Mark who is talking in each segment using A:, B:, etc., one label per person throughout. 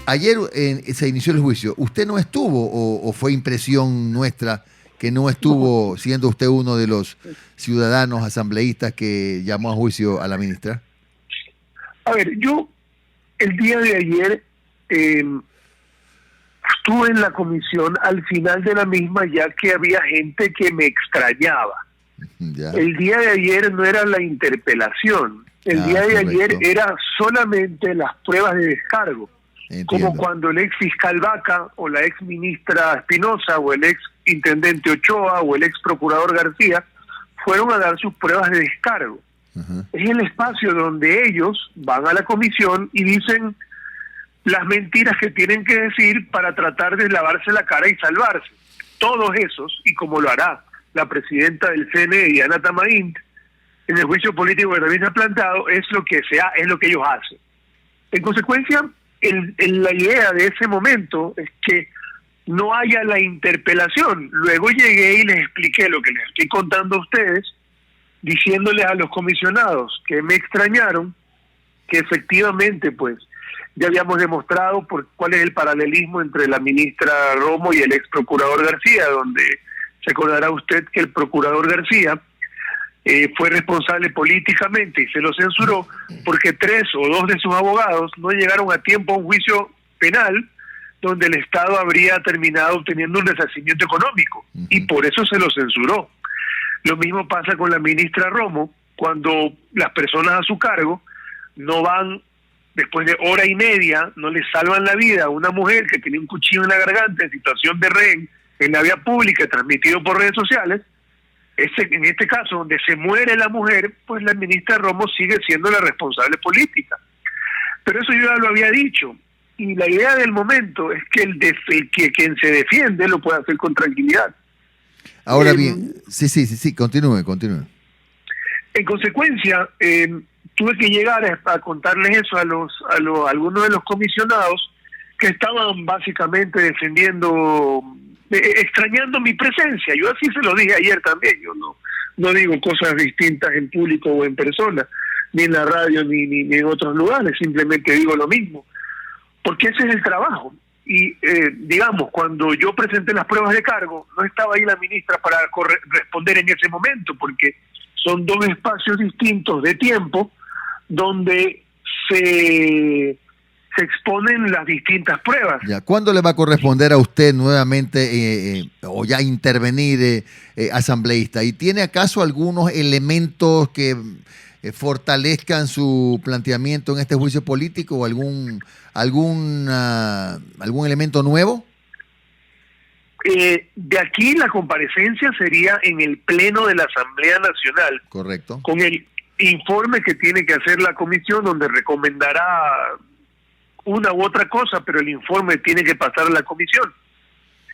A: Ayer se inició el juicio. ¿Usted no estuvo o fue impresión nuestra que no estuvo, siendo usted uno de los ciudadanos asambleístas que llamó a juicio a la ministra?
B: A ver, yo el día de ayer estuve en la comisión al final de la misma, ya que había gente que me extrañaba.
A: Ya.
B: El día de ayer no era la interpelación, el día de
A: correcto.
B: ayer era solamente las pruebas de descargo.
A: Entiendo.
B: Como cuando el ex fiscal Vaca o la ex ministra Espinosa o el ex intendente Ochoa o el ex procurador García fueron a dar sus pruebas de descargo. Es el espacio donde ellos van a la comisión y dicen las mentiras que tienen que decir para tratar de lavarse la cara y salvarse. Todos esos, y como lo hará la presidenta del CNE, Diana Tamaint, en el juicio político que también se ha planteado, es lo que ellos hacen. En consecuencia, la idea de ese momento es que no haya la interpelación. Luego llegué y les expliqué lo que les estoy contando a ustedes, diciéndoles a los comisionados que me extrañaron, que efectivamente pues ya habíamos demostrado cuál es el paralelismo entre la ministra Romo y el ex procurador García, donde se acordará usted que el procurador García fue responsable políticamente y se lo censuró porque 3 o 2 de sus abogados no llegaron a tiempo a un juicio penal donde el Estado habría terminado obteniendo un resarcimiento económico y por eso se lo censuró. Lo mismo pasa con la ministra Romo, cuando las personas a su cargo no van, después de hora y media, no le salvan la vida a una mujer que tenía un cuchillo en la garganta en situación de rehén en la vía pública transmitido por redes sociales. En este caso, donde se muere la mujer, pues la ministra Romo sigue siendo la responsable política. Pero eso yo ya lo había dicho. Y la idea del momento es que quien se defiende lo pueda hacer con tranquilidad.
A: Ahora bien, sí, continúe.
B: En consecuencia, tuve que llegar a contarles eso a algunos de los comisionados que estaban básicamente defendiendo, extrañando mi presencia. Yo así se lo dije ayer también. Yo no digo cosas distintas en público o en persona, ni en la radio ni en otros lugares, simplemente digo lo mismo, porque ese es el trabajo. Y digamos, cuando yo presenté las pruebas de cargo, no estaba ahí la ministra para responder en ese momento, porque son 2 espacios distintos de tiempo donde se exponen las distintas pruebas.
A: Ya. ¿Cuándo le va a corresponder a usted nuevamente o ya intervenir asambleísta? ¿Y tiene acaso algunos elementos que fortalezcan su planteamiento en este juicio político o algún elemento nuevo?
B: De aquí la comparecencia sería en el Pleno de la Asamblea Nacional.
A: Correcto.
B: Con el informe que tiene que hacer la comisión, donde recomendará una u otra cosa, pero el informe tiene que pasar a la comisión.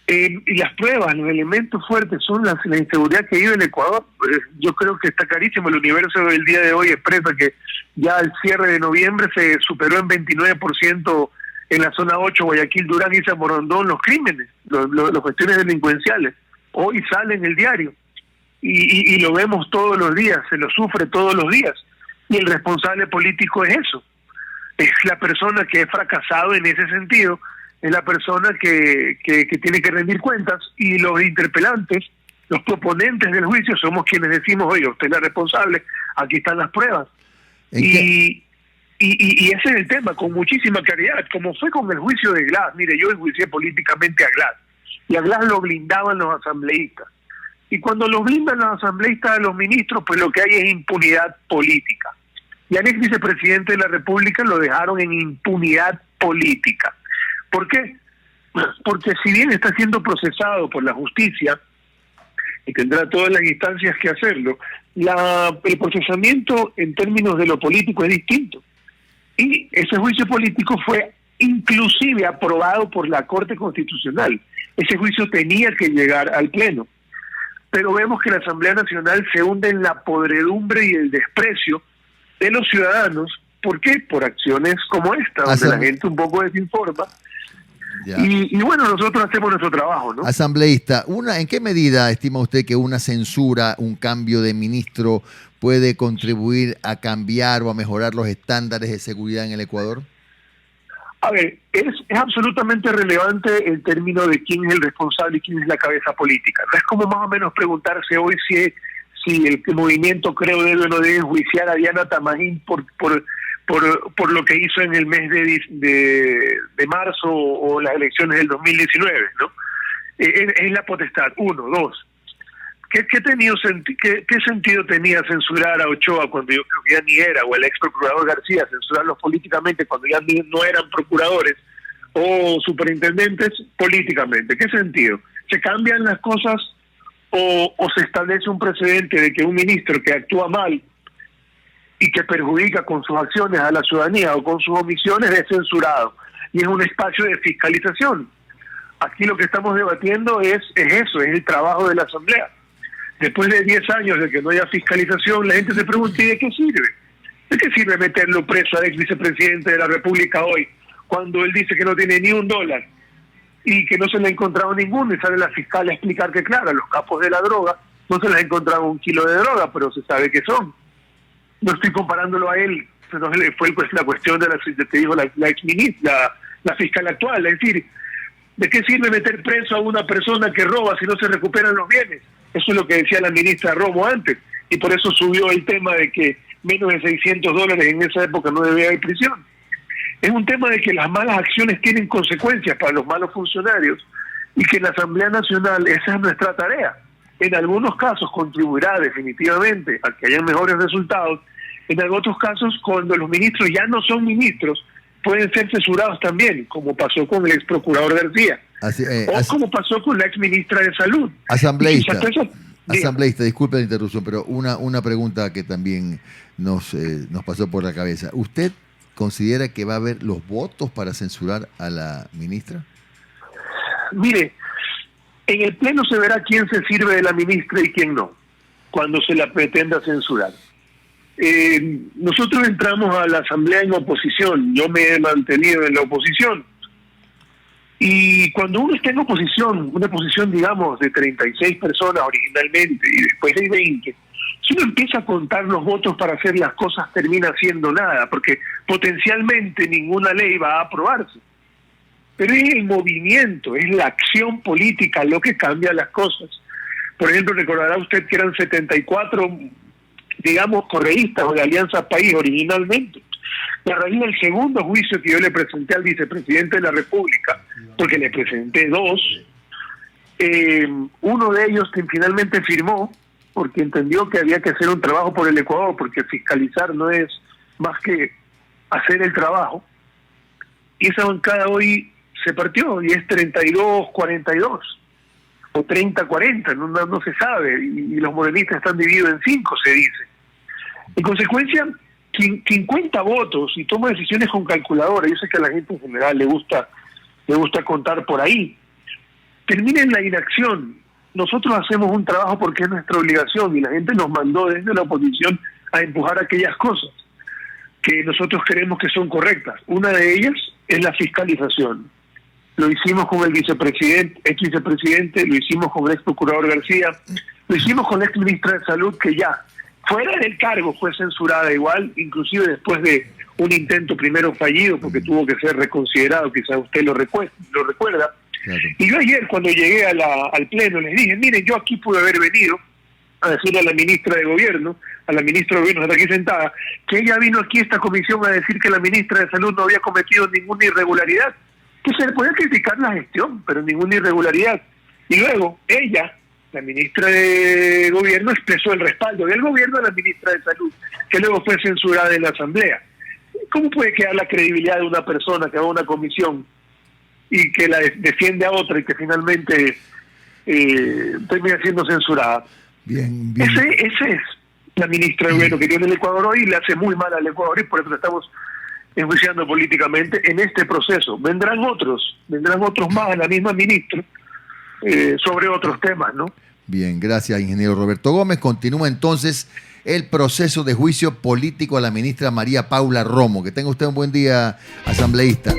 B: Y las pruebas, los elementos fuertes son la inseguridad que vive el Ecuador. Yo creo que está clarísimo. El Universo del día de hoy expresa que ya al cierre de noviembre se superó en 29% en la zona 8, Guayaquil, Durán y Zamorondón los crímenes, las cuestiones delincuenciales. Hoy sale en el diario y lo vemos todos los días, se lo sufre todos los días. Y el responsable político es eso. Es la persona que ha fracasado en ese sentido, es la persona que tiene que rendir cuentas, y los interpelantes, los proponentes del juicio, somos quienes decimos, oye, usted es la responsable, aquí están las pruebas. Y ese es el tema, con muchísima claridad, como fue con el juicio de Glass. Mire, yo enjuicié políticamente a Glass, y a Glass lo blindaban los asambleístas. Y cuando lo blindan los asambleístas a los ministros, pues lo que hay es impunidad política. Y al ex vicepresidente de la República lo dejaron en impunidad política. ¿Por qué? Porque si bien está siendo procesado por la justicia y tendrá todas las instancias que hacerlo, el procesamiento en términos de lo político es distinto. Y ese juicio político fue inclusive aprobado por la Corte Constitucional. Ese juicio tenía que llegar al Pleno. Pero vemos que la Asamblea Nacional se hunde en la podredumbre y el desprecio de los ciudadanos. ¿Por qué? Por acciones como esta, donde la gente un poco desinforma. Y bueno, nosotros hacemos nuestro trabajo, ¿no?
A: Asambleísta, ¿en qué medida estima usted que una censura, un cambio de ministro puede contribuir a cambiar o a mejorar los estándares de seguridad en el Ecuador?
B: A ver, es absolutamente relevante el término de quién es el responsable y quién es la cabeza política. No es como más o menos preguntarse hoy si el movimiento Creo debe o no debe enjuiciar a Diana Tamagín por lo que hizo en el mes de marzo o las elecciones del 2019, ¿no? Es la potestad, uno. Dos, ¿qué sentido tenía censurar a Ochoa cuando yo creo que ya ni era, o el ex procurador García, censurarlos políticamente cuando ya no eran procuradores o superintendentes políticamente? ¿Qué sentido? ¿Se cambian las cosas o se establece un precedente de que un ministro que actúa mal y que perjudica con sus acciones a la ciudadanía o con sus omisiones es censurado? Y es un espacio de fiscalización. Aquí lo que estamos debatiendo es eso, es el trabajo de la Asamblea. Después de 10 años de que no haya fiscalización, la gente se pregunta, ¿y de qué sirve? ¿De qué sirve meterlo preso al ex vicepresidente de la República hoy, cuando él dice que no tiene ni $1 y que no se le ha encontrado ninguno? Y sale la fiscal a explicar que, claro, a los capos de la droga no se les ha encontrado 1 kilo de droga, pero se sabe que son. No estoy comparándolo a él, pero fue la cuestión de te digo, la exministra, la fiscal actual. Es decir, ¿de qué sirve meter preso a una persona que roba si no se recuperan los bienes? Eso es lo que decía la ministra Romo antes, y por eso subió el tema de que menos de $600 en esa época no debía haber prisión. Es un tema de que las malas acciones tienen consecuencias para los malos funcionarios y que en la Asamblea Nacional esa es nuestra tarea. En algunos casos contribuirá definitivamente a que haya mejores resultados. En otros casos, cuando los ministros ya no son ministros, pueden ser censurados también, como pasó con el ex procurador García, como pasó con la ex ministra de Salud.
A: Asambleísta, disculpe la interrupción, pero una pregunta que también nos pasó por la cabeza. ¿Usted considera que va a haber los votos para censurar a la ministra?
B: Mire, en el Pleno se verá quién se sirve de la ministra y quién no, cuando se la pretenda censurar. Nosotros entramos a la Asamblea en oposición, yo me he mantenido en la oposición, y cuando uno está en oposición, una oposición digamos de 36 personas originalmente y después de 20, si uno empieza a contar los votos para hacer las cosas termina siendo nada, porque potencialmente ninguna ley va a aprobarse. Pero es el movimiento, es la acción política lo que cambia las cosas. Por ejemplo, recordará usted que eran 74, digamos, correístas o de Alianza País originalmente. A raíz del segundo juicio que yo le presenté al vicepresidente de la República, porque le presenté 2, uno de ellos que finalmente firmó, porque entendió que había que hacer un trabajo por el Ecuador, porque fiscalizar no es más que hacer el trabajo, y esa bancada hoy se partió y es 32-42 o 30-40, no se sabe, y los morenistas están divididos en 5, se dice. En consecuencia, quien cuenta votos y toma decisiones con calculadora, yo sé que a la gente en general le gusta contar por ahí, termina en la inacción. Nosotros hacemos un trabajo porque es nuestra obligación y la gente nos mandó desde la oposición a empujar aquellas cosas que nosotros creemos que son correctas. Una de ellas es la fiscalización. Lo hicimos con el ex vicepresidente, lo hicimos con el ex procurador García, lo hicimos con la ex ministra de Salud, que ya fuera del cargo fue censurada igual, inclusive después de un intento primero fallido, porque tuvo que ser reconsiderado, quizás usted lo recuerda. Claro. Y yo ayer, cuando llegué al Pleno, les dije, miren, yo aquí pude haber venido a decirle a la ministra de Gobierno, a la ministra de Gobierno que está aquí sentada, que ella vino aquí a esta comisión a decir que la ministra de Salud no había cometido ninguna irregularidad, que se le podía criticar la gestión, pero ninguna irregularidad. Y luego ella, la ministra de Gobierno, expresó el respaldo del gobierno a la ministra de Salud, que luego fue censurada en la Asamblea. ¿Cómo puede quedar la credibilidad de una persona que va a una comisión y que la defiende a otra y que finalmente termina siendo censurada?
A: Bien.
B: Ese es la ministra de Gobierno que tiene el Ecuador hoy, y le hace muy mal al Ecuador, y por eso la estamos enjuiciando políticamente en este proceso. Vendrán otros más a la misma ministra sobre otros temas, ¿no?
A: Bien, gracias, ingeniero Roberto Gómez. Continúa entonces el proceso de juicio político a la ministra María Paula Romo. Que tenga usted un buen día, asambleísta.